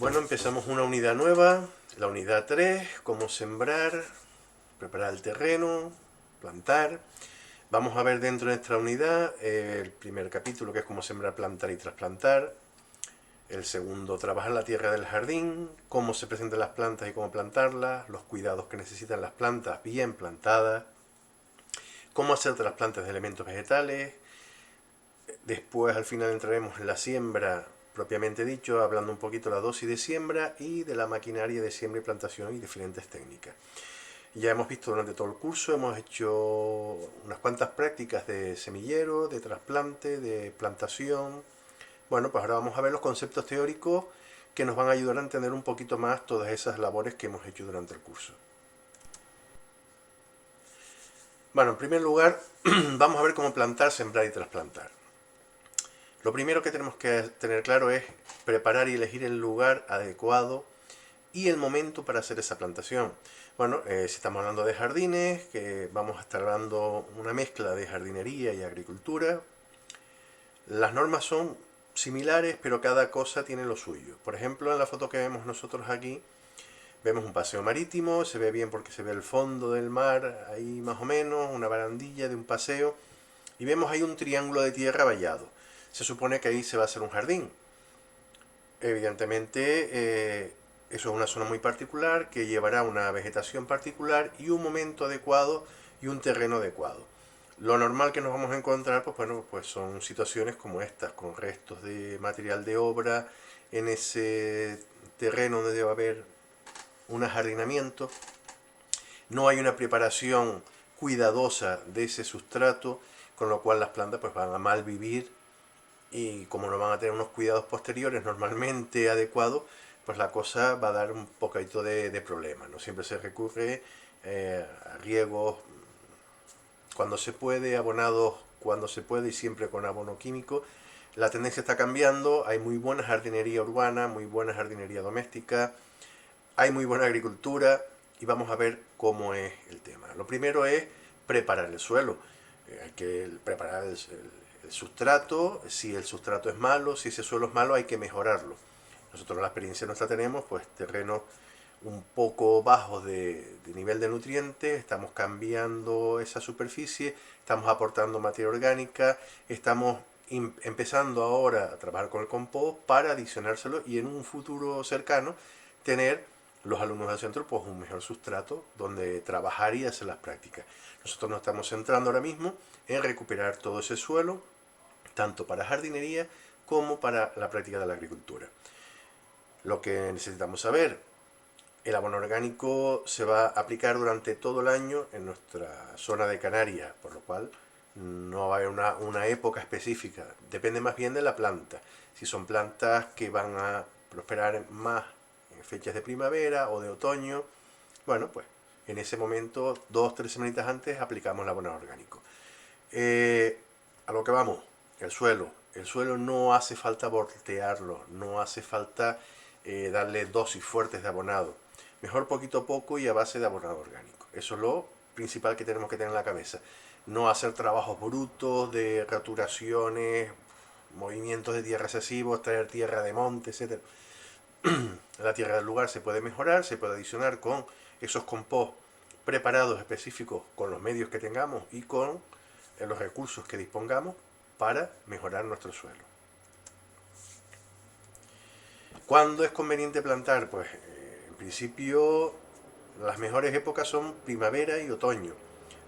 Bueno, empezamos una unidad nueva, la unidad 3, cómo sembrar, preparar el terreno, plantar. Vamos a ver dentro de nuestra unidad el primer capítulo, que es cómo sembrar, plantar y trasplantar. El segundo, trabajar la tierra del jardín, cómo se presentan las plantas y cómo plantarlas, los cuidados que necesitan las plantas bien plantadas, cómo hacer trasplantes de elementos vegetales. Después, al final, entraremos en la siembra propiamente dicho, hablando un poquito de la dosis de siembra y de la maquinaria de siembra y plantación y diferentes técnicas. Ya hemos visto durante todo el curso, hemos hecho unas cuantas prácticas de semillero, de trasplante, de plantación. Bueno, pues ahora vamos a ver los conceptos teóricos que nos van a ayudar a entender un poquito más todas esas labores que hemos hecho durante el curso. Bueno, en primer lugar, vamos a ver cómo plantar, sembrar y trasplantar. Lo primero que tenemos que tener claro es preparar y elegir el lugar adecuado y el momento para hacer esa plantación. Bueno, si estamos hablando de jardines, que vamos a estar hablando una mezcla de jardinería y agricultura, las normas son similares, pero cada cosa tiene lo suyo. Por ejemplo, en la foto que vemos nosotros aquí, vemos un paseo marítimo, se ve bien porque se ve el fondo del mar, ahí más o menos, una barandilla de un paseo, y vemos ahí un triángulo de tierra vallado. Se supone que ahí se va a hacer un jardín. Evidentemente, eso es una zona muy particular que llevará una vegetación particular y un momento adecuado y un terreno adecuado. Lo normal que nos vamos a encontrar, pues bueno, pues son situaciones como estas, con restos de material de obra en ese terreno donde debe haber un ajardinamiento. No hay una preparación cuidadosa de ese sustrato, con lo cual las plantas pues van a mal vivir y como no van a tener unos cuidados posteriores normalmente adecuados, pues la cosa va a dar un poquito de problema. No siempre se recurre a riegos cuando se puede, abonados cuando se puede y siempre con abono químico. La tendencia está cambiando, hay muy buena jardinería urbana, muy buena jardinería doméstica, hay muy buena agricultura y vamos a ver cómo es el tema. Lo primero es preparar el suelo. Hay que preparar el sustrato. Si el sustrato es malo, si ese suelo es malo, hay que mejorarlo. Nosotros la experiencia nuestra tenemos, pues terrenos un poco bajos de nivel de nutrientes, estamos cambiando esa superficie, estamos aportando materia orgánica, estamos empezando ahora a trabajar con el compost para adicionárselo y en un futuro cercano tener los alumnos del centro pues un mejor sustrato donde trabajar y hacer las prácticas. Nosotros nos estamos centrando ahora mismo en recuperar todo ese suelo, tanto para jardinería como para la práctica de la agricultura. Lo que necesitamos saber, el abono orgánico se va a aplicar durante todo el año en nuestra zona de Canarias, por lo cual no va a haber una época específica, depende más bien de la planta. Si son plantas que van a prosperar más en fechas de primavera o de otoño, bueno, pues en ese momento, 2 o 3 semanitas antes, aplicamos el abono orgánico. A lo que vamos, el suelo. El suelo no hace falta voltearlo, no hace falta darle dosis fuertes de abonado. Mejor poquito a poco y a base de abonado orgánico. Eso es lo principal que tenemos que tener en la cabeza. No hacer trabajos brutos de raturaciones, movimientos de tierra excesivos, traer tierra de monte, etc. La tierra del lugar se puede mejorar, se puede adicionar con esos compost preparados específicos con los medios que tengamos y con los recursos que dispongamos para mejorar nuestro suelo. ¿Cuándo es conveniente plantar? Pues en principio las mejores épocas son primavera y otoño,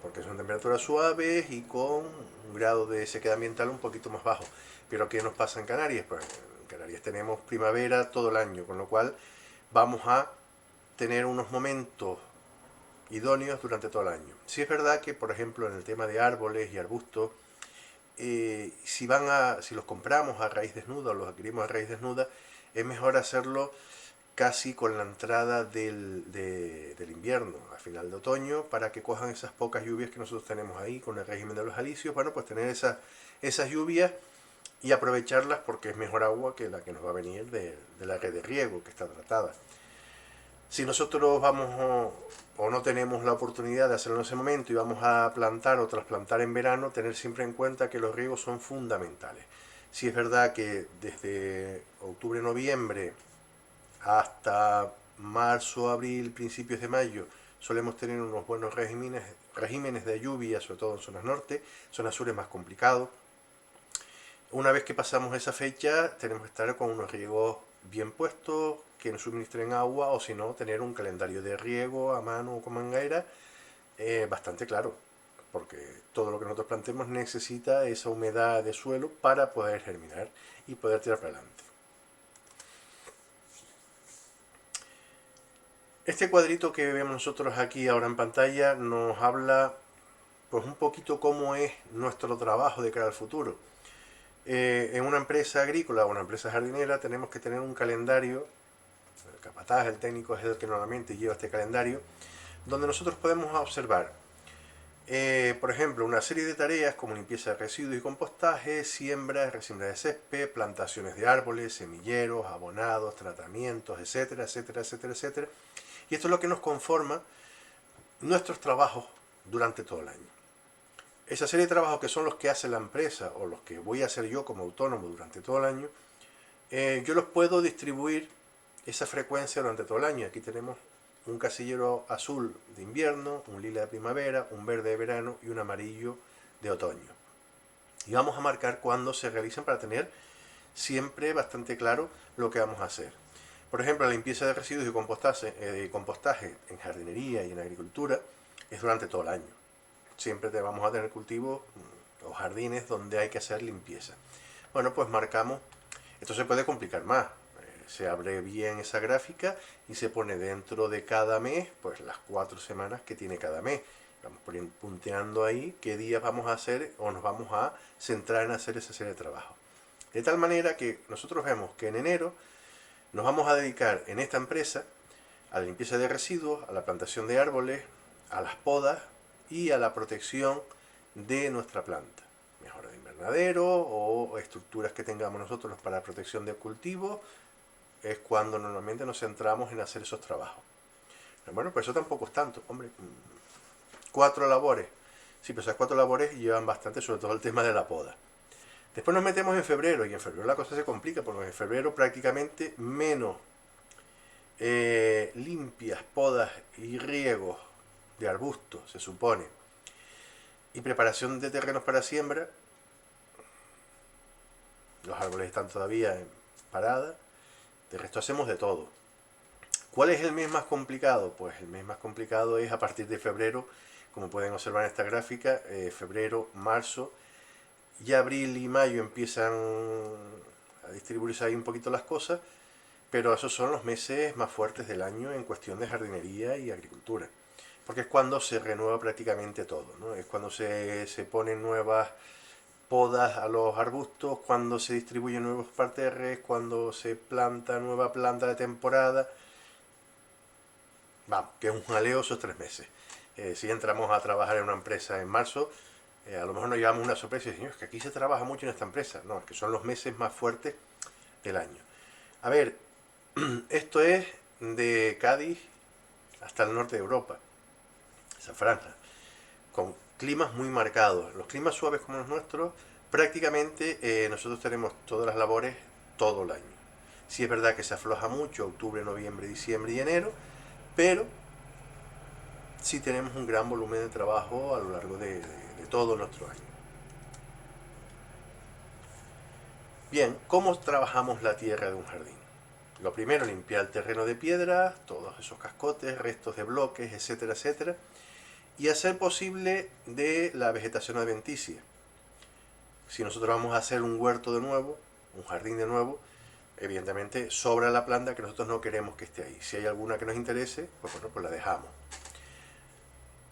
porque son temperaturas suaves y con un grado de sequedad ambiental un poquito más bajo. Pero ¿qué nos pasa en Canarias? Pues en Canarias tenemos primavera todo el año, con lo cual vamos a tener unos momentos idóneos durante todo el año. Sí es verdad que, por ejemplo, en el tema de árboles y arbustos, si los compramos a raíz desnuda o los adquirimos a raíz desnuda, es mejor hacerlo casi con la entrada del invierno, a final de otoño, para que cojan esas pocas lluvias que nosotros tenemos ahí con el régimen de los alisios. Bueno, pues tener esas lluvias y aprovecharlas porque es mejor agua que la que nos va a venir de la red de riego que está tratada. Si nosotros vamos o no tenemos la oportunidad de hacerlo en ese momento y vamos a plantar o trasplantar en verano, tener siempre en cuenta que los riegos son fundamentales. Si es verdad que desde octubre-noviembre hasta marzo, abril, principios de mayo, solemos tener unos buenos regímenes de lluvia, sobre todo en zonas norte, zonas sur es más complicado. Una vez que pasamos esa fecha, tenemos que estar con unos riegos bien puestos, que nos suministren agua, o si no, tener un calendario de riego a mano o con manguera bastante claro, porque todo lo que nosotros plantemos necesita esa humedad de suelo para poder germinar y poder tirar para adelante. Este cuadrito que vemos nosotros aquí ahora en pantalla nos habla pues un poquito cómo es nuestro trabajo de cara al futuro. En una empresa agrícola o una empresa jardinera tenemos que tener un calendario, el capataz, el técnico es el que normalmente lleva este calendario, donde nosotros podemos observar, por ejemplo, una serie de tareas como limpieza de residuos y compostaje, siembra, resiembra de césped, plantaciones de árboles, semilleros, abonados, tratamientos, etcétera, etcétera, etcétera, etcétera. Y esto es lo que nos conforma nuestros trabajos durante todo el año. Esa serie de trabajos que son los que hace la empresa o los que voy a hacer yo como autónomo durante todo el año, yo los puedo distribuir esa frecuencia durante todo el año. Aquí tenemos un casillero azul de invierno, un lila de primavera, un verde de verano y un amarillo de otoño. Y vamos a marcar cuándo se realizan para tener siempre bastante claro lo que vamos a hacer. Por ejemplo, la limpieza de residuos y compostaje en jardinería y en agricultura es durante todo el año. Siempre vamos a tener cultivos o jardines donde hay que hacer limpieza. Bueno, pues marcamos. Esto se puede complicar más. Se abre bien esa gráfica y se pone dentro de cada mes, pues las 4 semanas que tiene cada mes. Vamos punteando ahí qué días vamos a hacer o nos vamos a centrar en hacer esa serie de trabajo. De tal manera que nosotros vemos que en enero nos vamos a dedicar en esta empresa a la limpieza de residuos, a la plantación de árboles, a las podas y a la protección de nuestra planta. Mejora de invernadero o estructuras que tengamos nosotros para protección de cultivos, es cuando normalmente nos centramos en hacer esos trabajos. Pero bueno, pues eso tampoco es tanto, hombre. 4 labores. Sí, pero esas 4 labores llevan bastante, sobre todo el tema de la poda. Después nos metemos en febrero y en febrero la cosa se complica porque en febrero prácticamente menos limpias, podas y riegos de arbustos, se supone, y preparación de terrenos para siembra. Los árboles están todavía en parada. De resto hacemos de todo. ¿Cuál es el mes más complicado? Pues el mes más complicado es a partir de febrero, como pueden observar en esta gráfica, febrero, marzo, y abril y mayo empiezan a distribuirse ahí un poquito las cosas, pero esos son los meses más fuertes del año en cuestión de jardinería y agricultura, porque es cuando se renueva prácticamente todo, ¿no? Es cuando se ponen nuevas podas a los arbustos, cuando se distribuyen nuevos parterres, cuando se planta nueva planta de temporada. Vamos, que es un jaleo esos 3 meses. Si entramos a trabajar en una empresa en marzo, a lo mejor nos llevamos una sorpresa y decimos, es que aquí se trabaja mucho en esta empresa. No, es que son los meses más fuertes del año. A ver, esto es de Cádiz hasta el norte de Europa, esa franja, con climas muy marcados. Los climas suaves como los nuestros, prácticamente nosotros tenemos todas las labores todo el año. Sí es verdad que se afloja mucho octubre, noviembre, diciembre y enero, pero sí tenemos un gran volumen de trabajo a lo largo de todo nuestro año. Bien, ¿cómo trabajamos la tierra de un jardín? Lo primero, limpiar el terreno de piedra, todos esos cascotes, restos de bloques, etcétera, etcétera, y hacer posible de la vegetación adventicia. Si nosotros vamos a hacer un huerto de nuevo, un jardín de nuevo, evidentemente sobra la planta que nosotros no queremos que esté ahí. Si hay alguna que nos interese, pues bueno, pues la dejamos.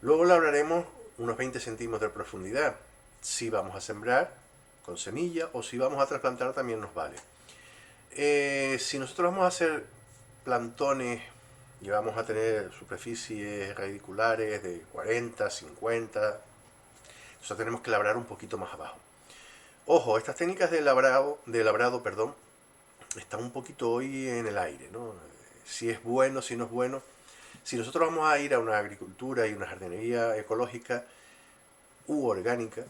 Luego labraremos unos 20 centímetros de profundidad. Si vamos a sembrar con semilla o si vamos a trasplantar también nos vale. Si nosotros vamos a hacer plantones y vamos a tener superficies radiculares de 40, 50, entonces tenemos que labrar un poquito más abajo. Ojo, estas técnicas de labrado, están un poquito hoy en el aire, ¿no? Si es bueno, si no es bueno. Si nosotros vamos a ir a una agricultura y una jardinería ecológica u orgánica,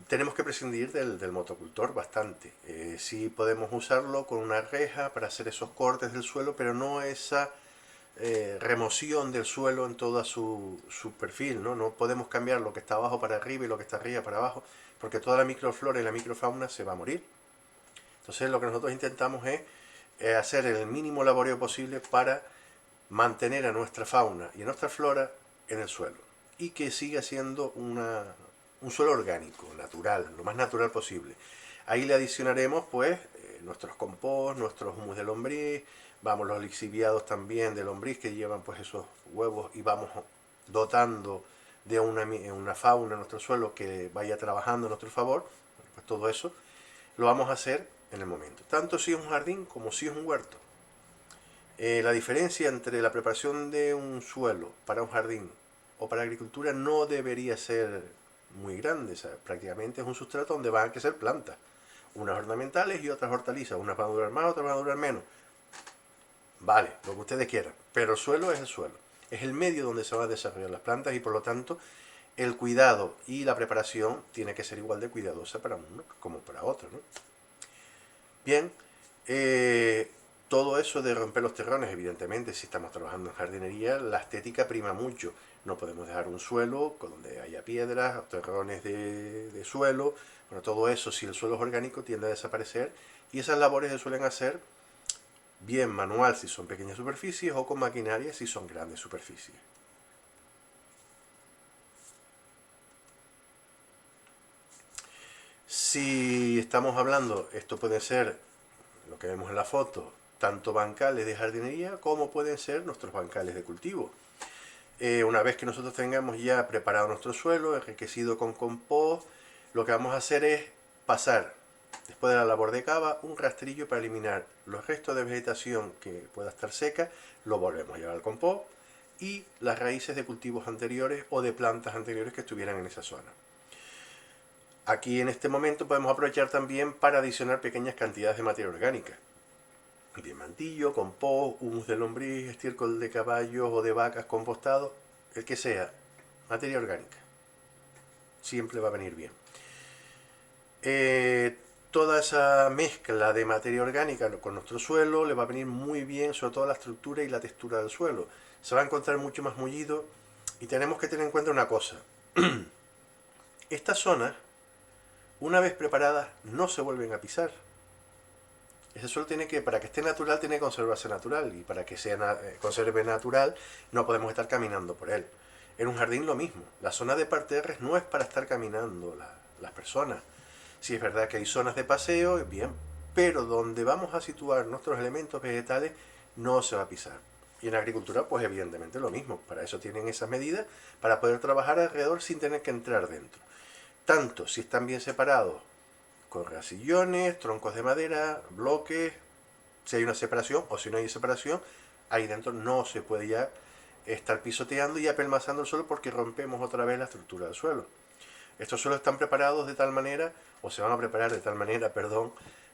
tenemos que prescindir del motocultor bastante. Sí podemos usarlo con una reja para hacer esos cortes del suelo, pero no esa remoción del suelo en toda su perfil, ¿no? No podemos cambiar lo que está abajo para arriba y lo que está arriba para abajo, porque toda la microflora y la microfauna se va a morir. Entonces lo que nosotros intentamos es hacer el mínimo laboreo posible para mantener a nuestra fauna y a nuestra flora en el suelo y que siga siendo un suelo orgánico, natural, lo más natural posible. Ahí le adicionaremos pues nuestros compost, nuestros humus de lombriz, vamos los lixiviados también de lombriz que llevan pues esos huevos y vamos dotando de una fauna en nuestro suelo que vaya trabajando a nuestro favor. Pues todo eso lo vamos a hacer en el momento, tanto si es un jardín como si es un huerto. La diferencia entre la preparación de un suelo para un jardín o para agricultura no debería ser muy grande, o sea, prácticamente es un sustrato donde van a crecer plantas, unas ornamentales y otras hortalizas, unas van a durar más, otras van a durar menos. Vale, lo que ustedes quieran, pero el suelo es el suelo, es el medio donde se van a desarrollar las plantas y por lo tanto el cuidado y la preparación tiene que ser igual de cuidadosa para uno como para otro, ¿no? Bien, todo eso de romper los terrones, evidentemente, si estamos trabajando en jardinería, la estética prima mucho. No podemos dejar un suelo donde haya piedras, terrones de suelo. Bueno, todo eso, si el suelo es orgánico, tiende a desaparecer. Y esas labores se suelen hacer bien manual si son pequeñas superficies o con maquinaria si son grandes superficies. Si estamos hablando, esto puede ser lo que vemos en la foto, tanto bancales de jardinería como pueden ser nuestros bancales de cultivo. Una vez que nosotros tengamos ya preparado nuestro suelo, enriquecido con compost, lo que vamos a hacer es pasar, después de la labor de cava, un rastrillo para eliminar los restos de vegetación que pueda estar seca, lo volvemos a llevar al compost y las raíces de cultivos anteriores o de plantas anteriores que estuvieran en esa zona. Aquí en este momento podemos aprovechar también para adicionar pequeñas cantidades de materia orgánica. Bien mantillo, compost, humus de lombriz, estiércol de caballos o de vacas compostado, el que sea, materia orgánica. Siempre va a venir bien. Toda esa mezcla de materia orgánica con nuestro suelo le va a venir muy bien, sobre todo la estructura y la textura del suelo. Se va a encontrar mucho más mullido y tenemos que tener en cuenta una cosa. Estas zonas, una vez preparadas, no se vuelven a pisar. Ese suelo tiene que, para que esté natural, tiene que conservarse natural. Y para que se conserve natural, no podemos estar caminando por él. En un jardín lo mismo. La zona de parterres no es para estar caminando las personas. Si es verdad que hay zonas de paseo, bien. Pero donde vamos a situar nuestros elementos vegetales, no se va a pisar. Y en agricultura, pues evidentemente lo mismo. Para eso tienen esas medidas, para poder trabajar alrededor sin tener que entrar dentro. Tanto si están bien separados, con rasillones, troncos de madera, bloques, si hay una separación o si no hay separación, ahí dentro no se puede ya estar pisoteando y apelmazando el suelo porque rompemos otra vez la estructura del suelo. Estos suelos están preparados de tal manera, o se van a preparar de tal manera, perdón,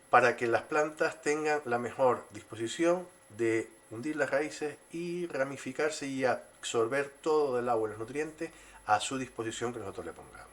para que las plantas tengan la mejor disposición de hundir las raíces y ramificarse y absorber todo el agua y los nutrientes a su disposición que nosotros le pongamos.